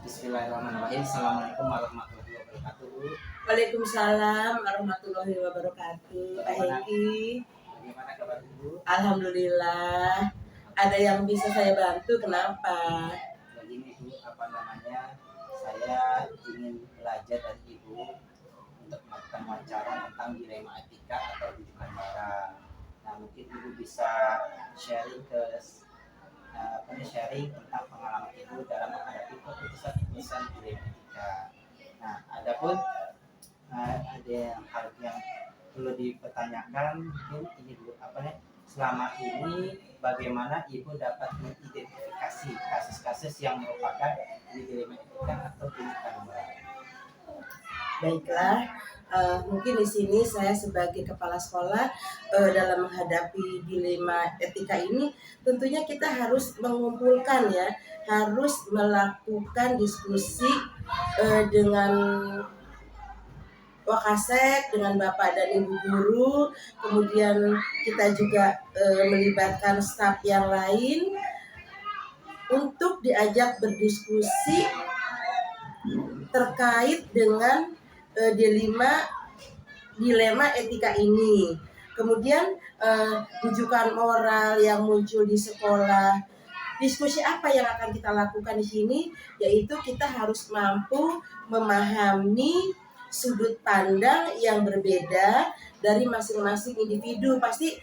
Bismillahirrahmanirrahim. Assalamualaikum warahmatullahi wabarakatuh. Waalaikumsalam warahmatullahi wabarakatuh. Pak Hengki, Bagaimana kabar Ibu? alhamdulillah. Ada yang bisa saya bantu? Kenapa? Begini Bu, saya ingin belajar dari Ibu untuk melakukan wawancara tentang dilema etika atau rujukan barang. Nah, mungkin Ibu bisa sharing sharing tentang pengalaman Ibu dalam menghadapi keputusan dilema etika. Nah, adapun ada hal yang perlu dipertanyakan, mungkin ini dulu selama ini bagaimana Ibu dapat mengidentifikasi kasus-kasus yang merupakan dilema etika atau rujukan barang. Baiklah, mungkin di sini saya sebagai kepala sekolah dalam menghadapi dilema etika ini, tentunya kita harus mengumpulkan ya, harus melakukan diskusi dengan Wakasek, dengan Bapak dan Ibu guru, kemudian kita juga melibatkan staf yang lain untuk diajak berdiskusi terkait dengan dilema etika ini. Kemudian rujukan moral yang muncul di sekolah. Diskusi apa yang akan kita lakukan di sini? Yaitu kita harus mampu memahami sudut pandang yang berbeda dari masing-masing individu. Pasti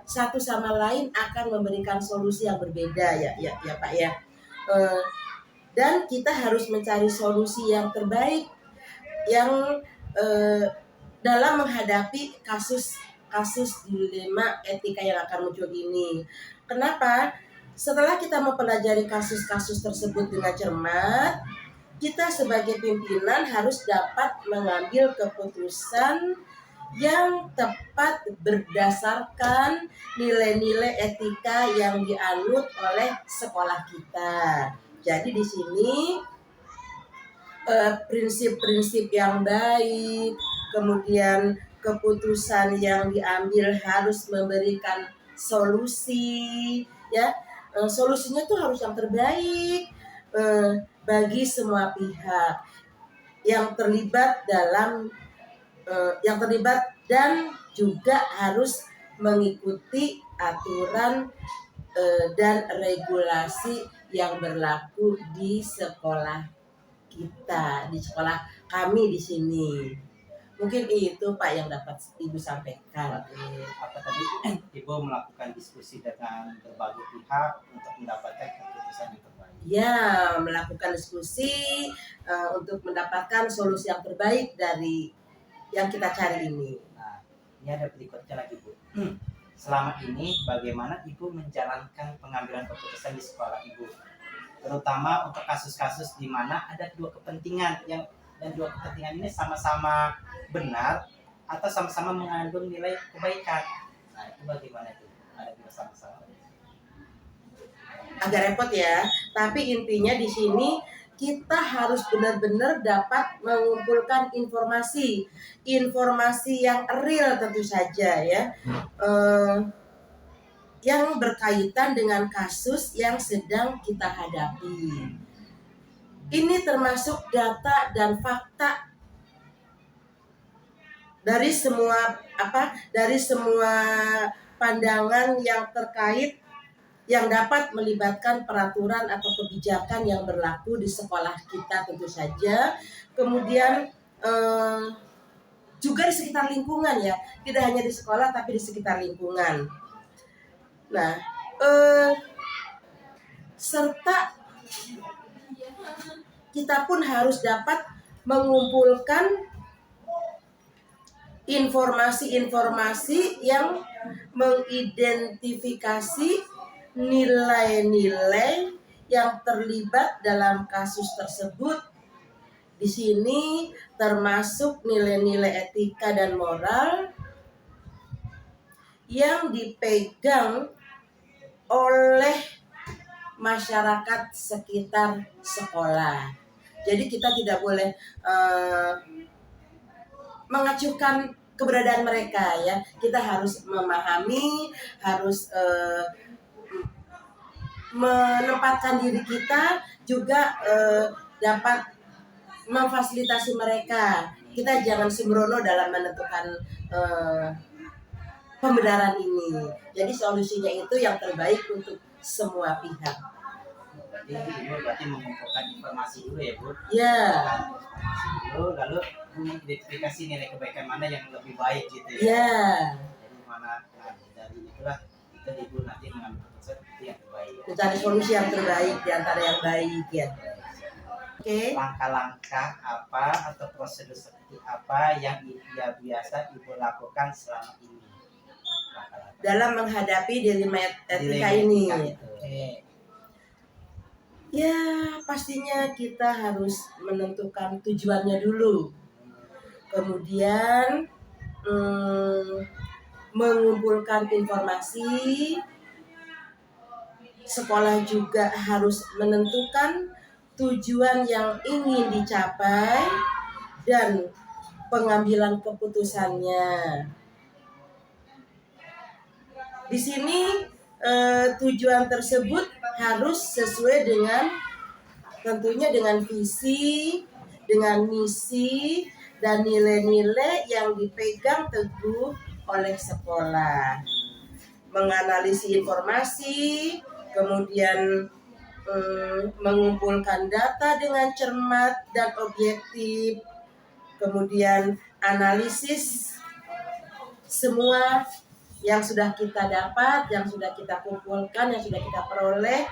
satu sama lain akan memberikan solusi yang berbeda ya Pak ya. Dan kita harus mencari solusi yang terbaik yang dalam menghadapi kasus dilema etika yang akan muncul ini. Kenapa? Setelah kita mempelajari kasus-kasus tersebut dengan cermat, kita sebagai pimpinan harus dapat mengambil keputusan yang tepat berdasarkan nilai-nilai etika yang dianut oleh sekolah kita. Jadi di sini prinsip-prinsip yang baik, kemudian keputusan yang diambil harus memberikan solusi, ya. Solusinya tuh harus yang terbaik bagi semua pihak yang terlibat dan juga harus mengikuti aturan dan regulasi yang berlaku di sekolah kita, di sekolah kami di sini. Mungkin itu Pak yang dapat Ibu sampaikan. Apa tadi Ibu melakukan diskusi dengan berbagai pihak untuk mendapatkan keputusan yang terbaik? Ya, melakukan diskusi untuk mendapatkan solusi yang terbaik dari yang kita cari ini. Nah, ini ada berikutnya lagi Bu. Selama ini bagaimana Ibu menjalankan pengambilan keputusan di sekolah Ibu? Terutama untuk kasus-kasus di mana ada dua kepentingan dan dua kepentingan ini sama-sama benar atau sama-sama mengandung nilai kebaikan. Nah, itu bagaimana itu? Ada dua sama-sama. Agak repot ya, tapi intinya di sini kita harus benar-benar dapat mengumpulkan informasi yang real tentu saja ya, yang berkaitan dengan kasus yang sedang kita hadapi. Ini termasuk data dan fakta dari semua pandangan yang terkait yang dapat melibatkan peraturan atau kebijakan yang berlaku di sekolah kita tentu saja. Kemudian juga di sekitar lingkungan ya, tidak hanya di sekolah tapi di sekitar lingkungan. Nah, serta kita pun harus dapat mengumpulkan informasi-informasi yang mengidentifikasi nilai-nilai yang terlibat dalam kasus tersebut. Di sini termasuk nilai-nilai etika dan moral yang dipegang oleh masyarakat sekitar sekolah. Jadi kita tidak boleh mengacuhkan keberadaan mereka ya. Kita harus memahami, harus menempatkan diri kita juga dapat memfasilitasi mereka. Kita jangan sembrono dalam menentukan pembenaran ini. Jadi solusinya itu yang terbaik untuk semua pihak. Jadi Ibu berarti mengumpulkan informasi dulu ya Bu. Ya, Informasi dulu, lalu mengidentifikasi nilai kebaikan mana yang lebih baik gitu ya. ya. Jadi mana, nah, dari itulah itu Ibu nanti mengambil keputusan itu yang terbaik. Mencari solusi yang terbaik di antara yang baik ya. Oke. Langkah-langkah apa atau prosedur seperti apa yang biasa Ibu lakukan selama ini? Langkah-langkah. Dalam menghadapi dilema etika Dilema ini. etika itu. Oke. Ya, pastinya kita harus menentukan tujuannya dulu. Kemudian mengumpulkan informasi. Sekolah juga harus menentukan tujuan yang ingin dicapai dan pengambilan keputusannya. Di sini tujuan tersebut harus sesuai dengan tentunya dengan visi, dengan misi dan nilai-nilai yang dipegang teguh oleh sekolah. Menganalisis informasi, kemudian mengumpulkan data dengan cermat dan objektif, kemudian analisis semua yang sudah kita dapat, yang sudah kita kumpulkan, yang sudah kita peroleh,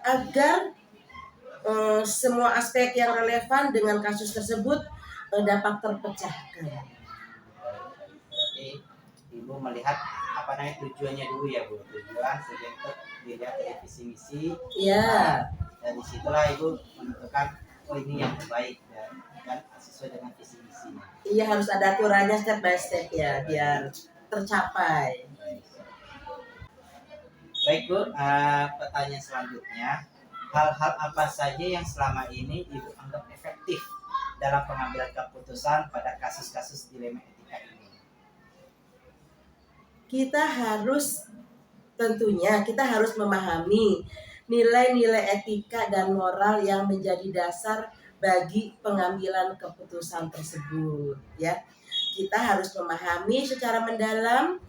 agar semua aspek yang relevan dengan kasus tersebut dapat terpecahkan. Jadi Ibu melihat apa namanya tujuannya dulu ya Bu. Tujuan itu dilihat dari visi misi. Ya. Dari situlah Ibu menentukan ini yang terbaik ya, dan sesuai dengan visi misinya. Iya, harus ada aturannya step by step ya biar tercapai. Baik Bu, pertanyaan selanjutnya, hal-hal apa saja yang selama ini Ibu anggap efektif dalam pengambilan keputusan pada kasus-kasus dilema etika ini? Kita harus memahami nilai-nilai etika dan moral yang menjadi dasar bagi pengambilan keputusan tersebut ya. Kita harus memahami secara mendalam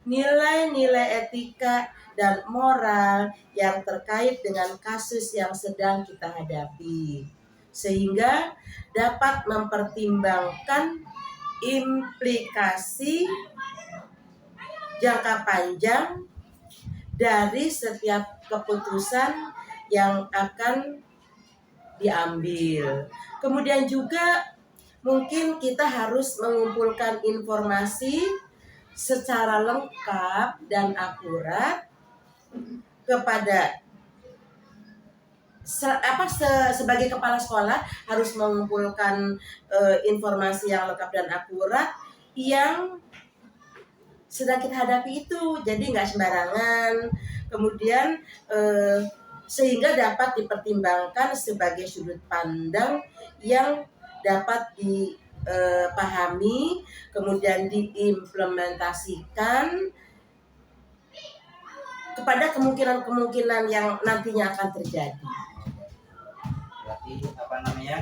nilai-nilai etika dan moral yang terkait dengan kasus yang sedang kita hadapi, sehingga dapat mempertimbangkan implikasi jangka panjang dari setiap keputusan yang akan diambil. Kemudian juga mungkin kita harus mengumpulkan informasi secara lengkap dan akurat kepada sebagai kepala sekolah harus mengumpulkan informasi yang lengkap dan akurat yang sedang kita hadapi itu, jadi nggak sembarangan. Kemudian sehingga dapat dipertimbangkan sebagai sudut pandang yang dapat dipahami, kemudian diimplementasikan kepada kemungkinan-kemungkinan yang nantinya akan terjadi. Berarti apa namanya,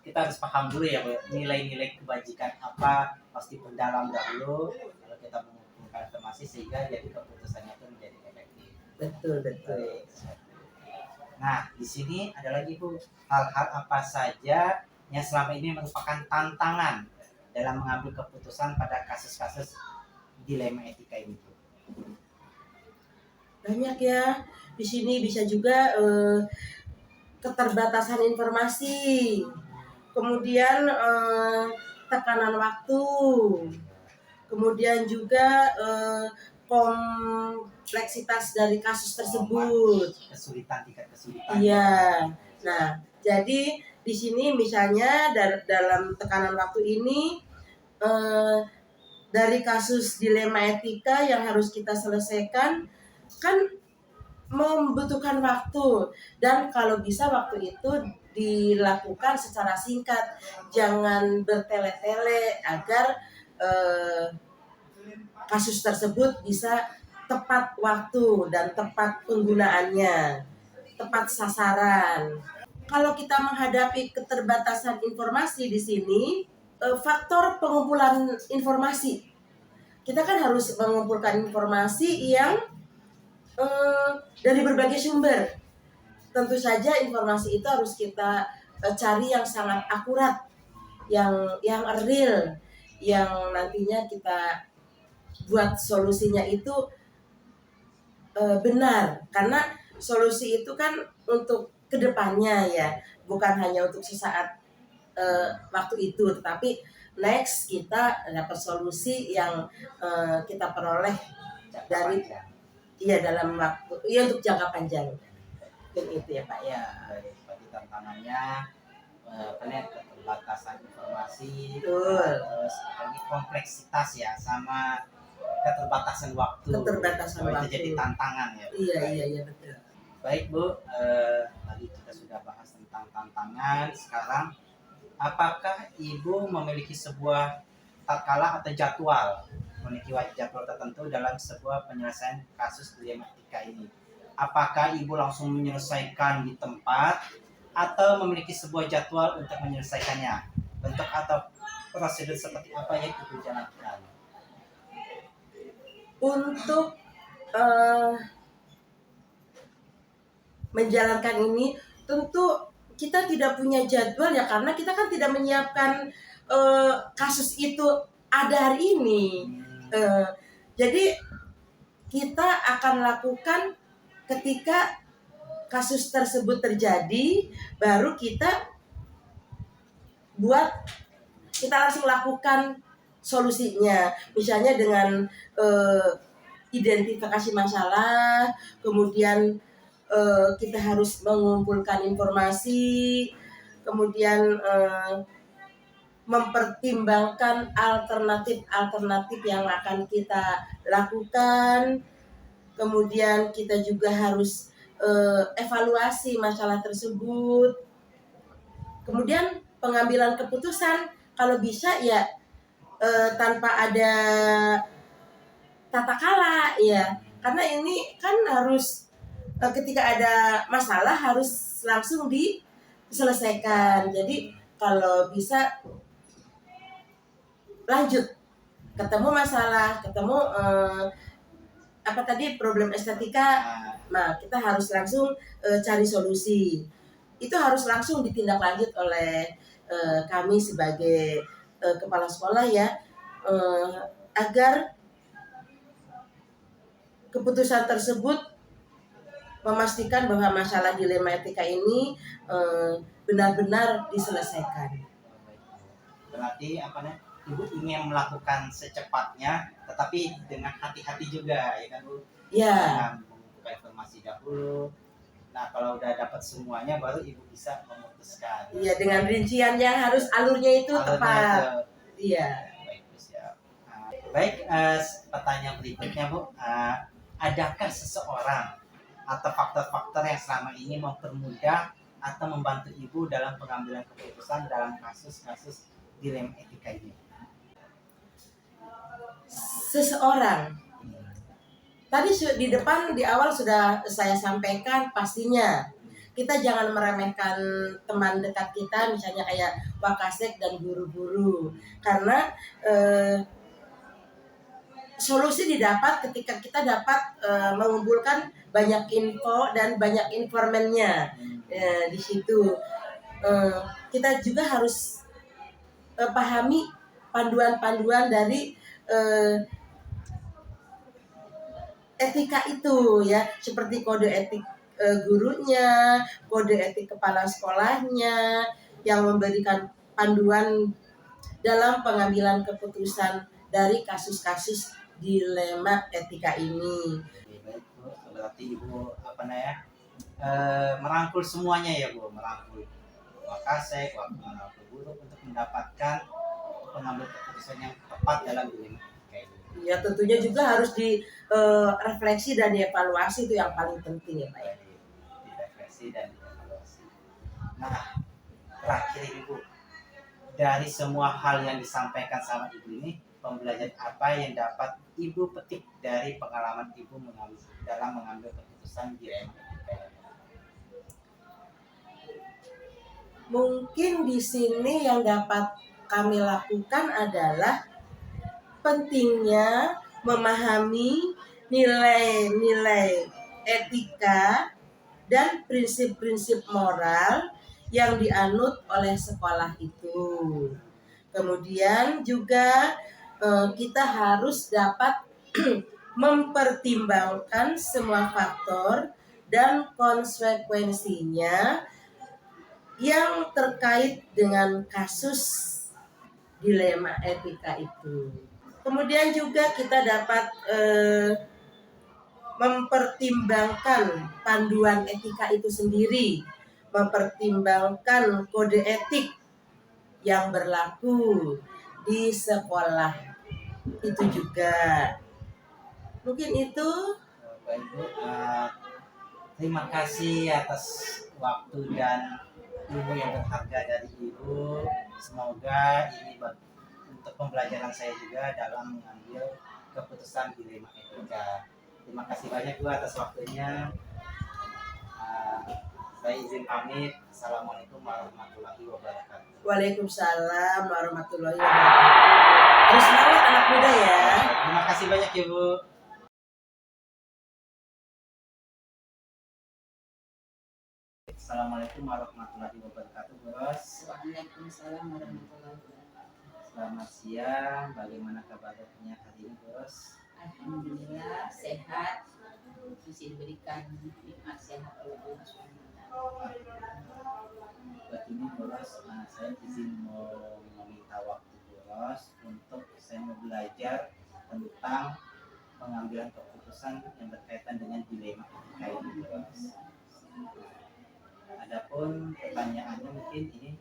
kita harus paham dulu ya Bu, nilai-nilai kebajikan apa, pasti pendalam dahulu, kalau kita mengumpulkan informasi sehingga jadi keputusannya itu menjadi efektif. Betul. Nah, di sini ada lagi Bu, hal-hal apa saja yang selama ini merupakan tantangan dalam mengambil keputusan pada kasus-kasus dilema etika ini Bu? Banyak ya. Di sini bisa juga keterbatasan informasi, kemudian tekanan waktu, kemudian juga kompleksitas dari kasus tersebut. Tingkat kesulitan. Iya. Nah, jadi di sini misalnya dalam tekanan waktu ini dari kasus dilema etika yang harus kita selesaikan kan membutuhkan waktu, dan kalau bisa waktu itu dilakukan secara singkat, jangan bertele-tele agar kasus tersebut bisa tepat waktu dan tepat penggunaannya, tepat sasaran. Kalau kita menghadapi keterbatasan informasi di sini, faktor pengumpulan informasi. Kita kan harus mengumpulkan informasi yang dari berbagai sumber. Tentu saja informasi itu harus kita cari yang sangat akurat, yang real, yang nantinya kita buat solusinya itu benar, karena solusi itu kan untuk kedepannya ya, bukan hanya untuk sesaat waktu itu, tetapi next kita dapat solusi yang kita peroleh dari dalam waktu untuk jangka panjang. Mungkin itu ya Pak ya. Baik, berarti tantangannya keterbatasan informasi, Betul. terus apalagi kompleksitas ya, sama keterbatasan waktu. Keterbatasan Itu waktu. jadi tantangan ya. Iya betul. Baik Bu, tadi kita sudah bahas tentang tantangan. Sekarang, apakah Ibu memiliki sebuah tatkala atau jadwal, memiliki jadwal tertentu dalam sebuah penyelesaian kasus dilematika ini? Apakah Ibu langsung menyelesaikan di tempat atau memiliki sebuah jadwal untuk menyelesaikannya? Bentuk atau prosedur seperti apa yang Ibu jalankan? Untuk menjalankan ini tentu kita tidak punya jadwal ya, karena kita kan tidak menyiapkan kasus itu ada hari ini. Jadi kita akan lakukan ketika kasus tersebut terjadi, baru kita langsung lakukan solusinya. Misalnya dengan identifikasi masalah, kemudian kita harus mengumpulkan informasi, kemudian mempertimbangkan alternatif yang akan kita lakukan, kemudian kita juga harus evaluasi masalah tersebut, kemudian pengambilan keputusan kalau bisa ya tanpa ada tata kala ya, karena ini kan harus ketika ada masalah harus langsung diselesaikan. Jadi kalau bisa lanjut, ketemu masalah, ketemu problem estetika, nah kita harus langsung cari solusi. Itu harus langsung ditindaklanjut oleh kami sebagai kepala sekolah ya, agar keputusan tersebut memastikan bahwa masalah dilema etika ini benar-benar diselesaikan. Berarti Ibu ingin melakukan secepatnya, tetapi dengan hati-hati juga, ya kan Bu? Ya. Dengan mengumpulkan informasi dahulu. Nah, kalau udah dapat semuanya, baru Ibu bisa memutuskan. Iya, dengan rinciannya harus alurnya itu tepat. Iya. Baik, siap. Baik, pertanyaan berikutnya Bu, adakah seseorang atau faktor-faktor yang selama ini mempermudah atau membantu Ibu dalam pengambilan keputusan dalam kasus-kasus dilema etika ini? Seseorang. Tadi di awal sudah saya sampaikan, pastinya kita jangan meremehkan teman dekat kita, misalnya kayak Wakasek dan guru-guru, karena solusi didapat ketika kita dapat mengumpulkan banyak info dan banyak informannya. Di situ kita juga harus pahami panduan-panduan dari etika itu ya, seperti kode etik gurunya, kode etik kepala sekolahnya, yang memberikan panduan dalam pengambilan keputusan dari kasus-kasus dilema etika ini. Baik Bu, berarti Ibu merangkul semuanya ya Bu, merangkul Wakasek, merangkul guru untuk mendapatkan pengambil keputusan yang tepat dalam dilema etika ini. Ya tentunya juga harus direfleksi dan dievaluasi, itu yang paling penting ya Pak ya. Direfleksi dan dievaluasi. Nah, terakhir Ibu, dari semua hal yang disampaikan sama Ibu ini, pembelajaran apa yang dapat Ibu petik dari pengalaman Ibu dalam mengambil keputusan dilema etika? Mungkin di sini yang dapat kami lakukan adalah pentingnya memahami nilai-nilai etika dan prinsip-prinsip moral yang dianut oleh sekolah itu. Kemudian juga kita harus dapat mempertimbangkan semua faktor dan konsekuensinya yang terkait dengan kasus dilema etika itu. Kemudian juga kita dapat mempertimbangkan panduan etika itu sendiri, mempertimbangkan kode etik yang berlaku di sekolah itu juga. Mungkin itu. Baik Bu, terima kasih atas waktu dan ilmu yang berharga dari Ibu. Semoga ini untuk pembelajaran saya juga dalam mengambil keputusan dilema etika. Terima kasih banyak Bu atas waktunya. Saya izin pamit. Assalamualaikum warahmatullahi wabarakatuh. Waalaikumsalam warahmatullahi wabarakatuh. Harus semangat anak muda ya. Terima kasih banyak ya Bu. Assalamualaikum warahmatullahi wabarakatuh, Bos. Waalaikumsalam warahmatullahi wabarakatuh. Selamat siang. Bagaimana kabarnya hari ini, Bos? Alhamdulillah sehat, masih diberikan nikmat sehat oleh Allah SWT. Buat ini, Bos, saya izin mau meminta waktu Bos untuk saya mau belajar tentang pengambilan keputusan yang berkaitan dengan dilema etika ini, Bos. Adapun pertanyaannya mungkin ini,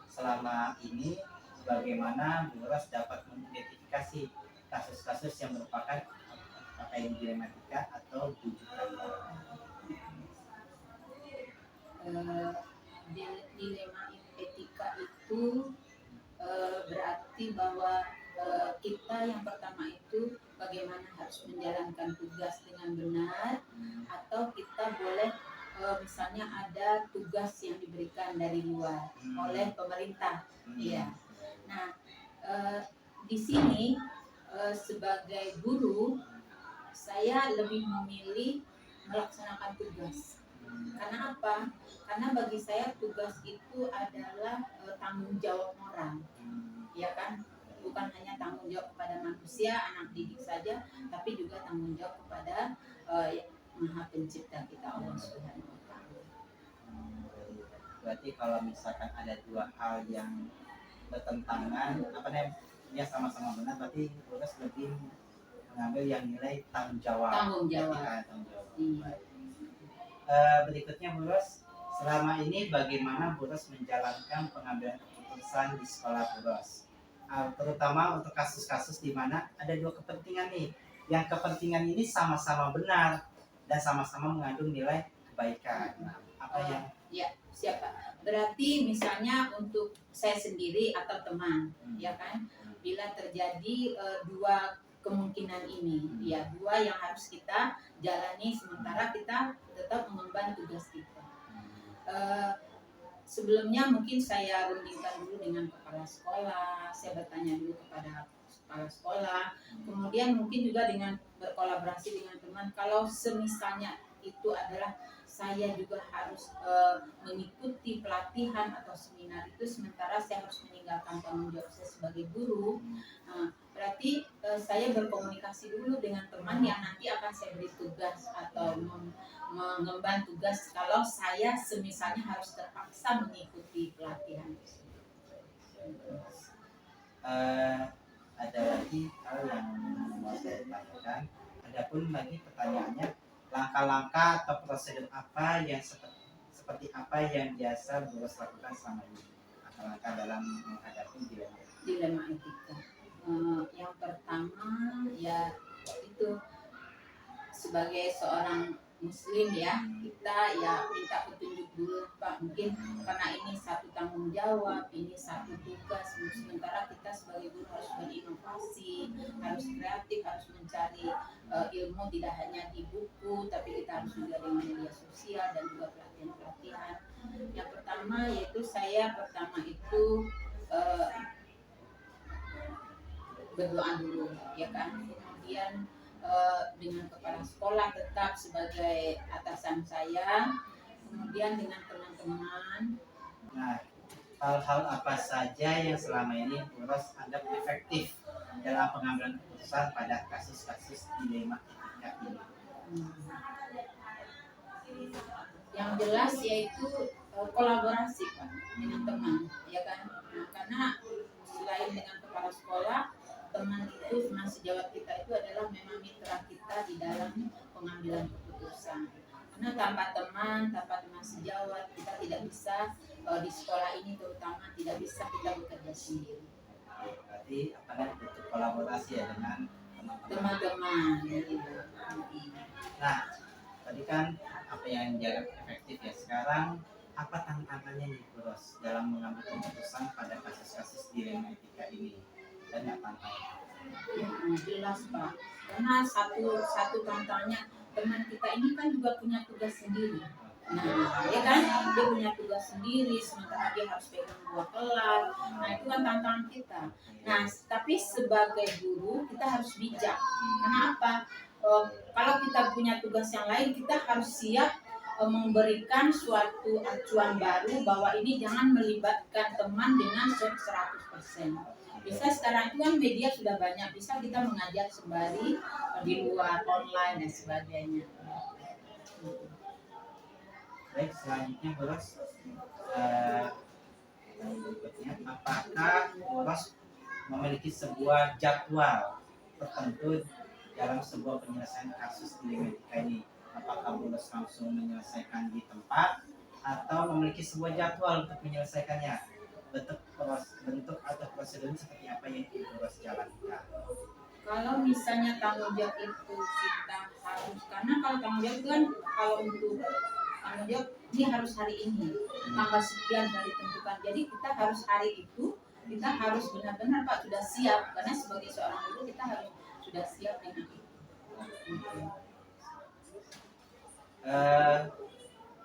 selama ini bagaimana Bos dapat mengidentifikasi kasus-kasus yang merupakan apakah yang dilematika atau bujukan? Dilema etika itu berarti bahwa kita yang pertama itu bagaimana harus menjalankan tugas dengan benar, atau kita boleh misalnya ada tugas yang diberikan dari luar oleh pemerintah, ya. Nah, di sini sebagai guru saya lebih memilih melaksanakan tugas. Karena apa? Karena bagi saya tugas itu adalah tanggung jawab moral, ya kan? Bukan hanya tanggung jawab kepada manusia, anak didik saja, tapi juga tanggung jawab kepada Maha Pencipta kita, Allah Subhanahu wa Ta'ala. Berarti kalau misalkan ada dua hal yang bertentangan, apa namanya, ya sama-sama benar, berarti Bos lebih mengambil yang nilai tanggung jawab. Tanggung jawab. Etika, tanggung jawab. Iya. Berikutnya Bos, selama ini bagaimana Bos menjalankan pengambilan keputusan di sekolah Bos? Terutama untuk kasus-kasus di mana ada dua kepentingan nih, yang kepentingan ini sama-sama benar dan sama-sama mengandung nilai kebaikan. Nah, apa yang Ya, siapa? Berarti misalnya untuk saya sendiri atau teman, ya kan? Bila terjadi dua kemungkinan ini, ya dua yang harus kita jalani sementara kita tetap mengemban tugas kita. Sebelumnya mungkin saya rundingkan dulu dengan kepala sekolah, saya bertanya dulu kepada kepala sekolah, kemudian mungkin juga dengan berkolaborasi dengan teman. Kalau semisalnya itu adalah saya juga harus mengikuti pelatihan atau seminar itu, sementara saya harus meninggalkan tanggung jawab saya sebagai guru. Berarti saya berkomunikasi dulu dengan teman yang nanti akan saya beri tugas atau mengemban tugas kalau saya semisalnya harus terpaksa mengikuti pelatihan. Ada lagi hal yang mau saya tanyakan. Adapun lagi pertanyaannya, langkah-langkah atau prosedur apa yang seperti apa yang biasa Bos lakukan selama ini? Langkah-langkah dalam menghadapi dilema etika. Yang pertama ya itu sebagai seorang Muslim ya, kita ya minta petunjuk dulu Pak, mungkin karena ini satu tanggung jawab, ini satu tugas, sementara kita sebagai guru harus berinovasi, harus kreatif, harus mencari ilmu tidak hanya di buku, tapi kita harus juga dengan media sosial dan juga pelatihan-pelatihan. Yang pertama yaitu pertama itu berdoa dulu, ya kan. Kemudian dengan kepala sekolah tetap sebagai atasan saya, kemudian dengan teman-teman. Nah, hal-hal apa saja yang selama ini Bu Ros anggap efektif dalam pengambilan keputusan pada kasus-kasus dilema etika ini? Yang jelas yaitu kolaborasi Pak dengan teman, ya kan. Nah, karena selain dengan kepala sekolah, teman sejawat kita itu adalah memang mitra kita di dalam pengambilan keputusan. Karena tanpa teman sejawat kita tidak bisa di sekolah ini terutama tidak bisa kita bekerja sendiri. Berarti butuh kolaborasi ya dengan Teman-teman. Nah, tadi kan apa yang dianggap efektif ya. Sekarang apa tantangannya nih Bu Ros dalam mengambil keputusan pada kasus-kasus dilema etika ini? Dan tantangannya? Ya, jelas Pak. Karena satu tantangannya teman kita ini kan juga punya tugas sendiri. Nah, ya kan, dia punya tugas sendiri, sementara dia harus pegang 2 kelas. Nah, itu kan tantangan kita. Nah, tapi sebagai guru kita harus bijak. Kenapa? Kalau kita punya tugas yang lain, kita harus siap memberikan suatu acuan baru bahwa ini jangan melibatkan teman dengan 100%. Bisa sekarang itu kan media sudah banyak, bisa kita mengajar sembari di luar online dan sebagainya. Baik, selanjutnya Bu Ros, berikutnya, apakah Bu Ros memiliki sebuah jadwal tertentu dalam sebuah penyelesaian kasus dilema etika ini? Apakah Bu Ros langsung menyelesaikan di tempat atau memiliki sebuah jadwal untuk menyelesaikannya? Bentuk atau prosedur seperti apa yang Bu Ros jalankan? Kalau misalnya tanggung jawab itu kita harus, karena kalau tanggung jawab itu kan kalau untuk tanggung jawab ini harus hari ini, tanggal sekian dari tentukan. Jadi kita harus hari itu, kita harus benar-benar Pak sudah siap, karena sebagai seorang guru kita harus sudah siap dengan itu.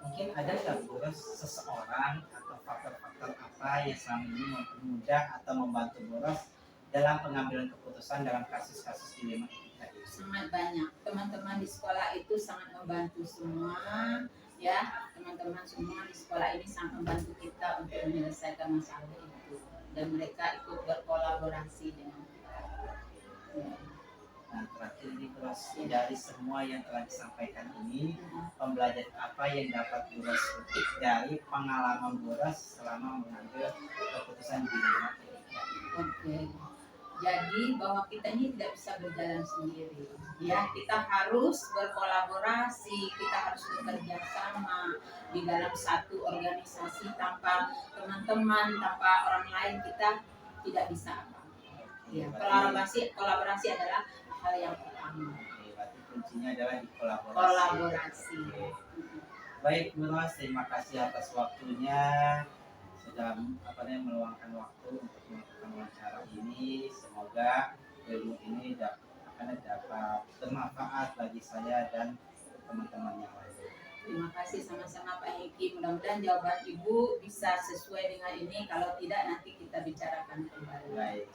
Mungkin ada nggak Bu Ros seseorang atau faktor-faktor apa yang selama ini mempermudah atau membantu Bu Ros dalam pengambilan keputusan dalam kasus-kasus dilema etika ini? Sangat banyak, teman-teman di sekolah itu sangat membantu semua, ya, teman-teman semua di sekolah ini sangat membantu kita untuk menyelesaikan masalah itu, dan mereka ikut berkolaborasi dengan kita. Ya. Nah, terakhir ini Bu Ros, dari semua yang telah disampaikan ini, pembelajaran apa yang dapat Bu Ros petik dari pengalaman Bu Ros selama mengambil keputusan dilema etika ini? Oke. Jadi bahwa kita ini tidak bisa berjalan sendiri, ya, kita harus berkolaborasi, kita harus bekerja sama di dalam satu organisasi. Tanpa teman-teman, tanpa orang lain kita tidak bisa apa. Ya, kolaborasi adalah hal yang pertama. Berarti kuncinya adalah di Kolaborasi. Baik Bu Ros, terima kasih atas waktunya sudah meluangkan waktu untuk melakukan wawancara ini. Semoga ilmu ini akan dapat bermanfaat bagi saya dan teman-teman yang lain. Terima kasih sama-sama Pak Heki. Mudah-mudahan jawaban Ibu bisa sesuai dengan ini. Kalau tidak nanti kita bicarakan kembali. Baik.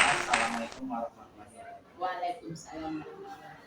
Assalamualaikum warahmatullahi wabarakatuh. Waalaikumsalam warahmatullahi wabarakatuh.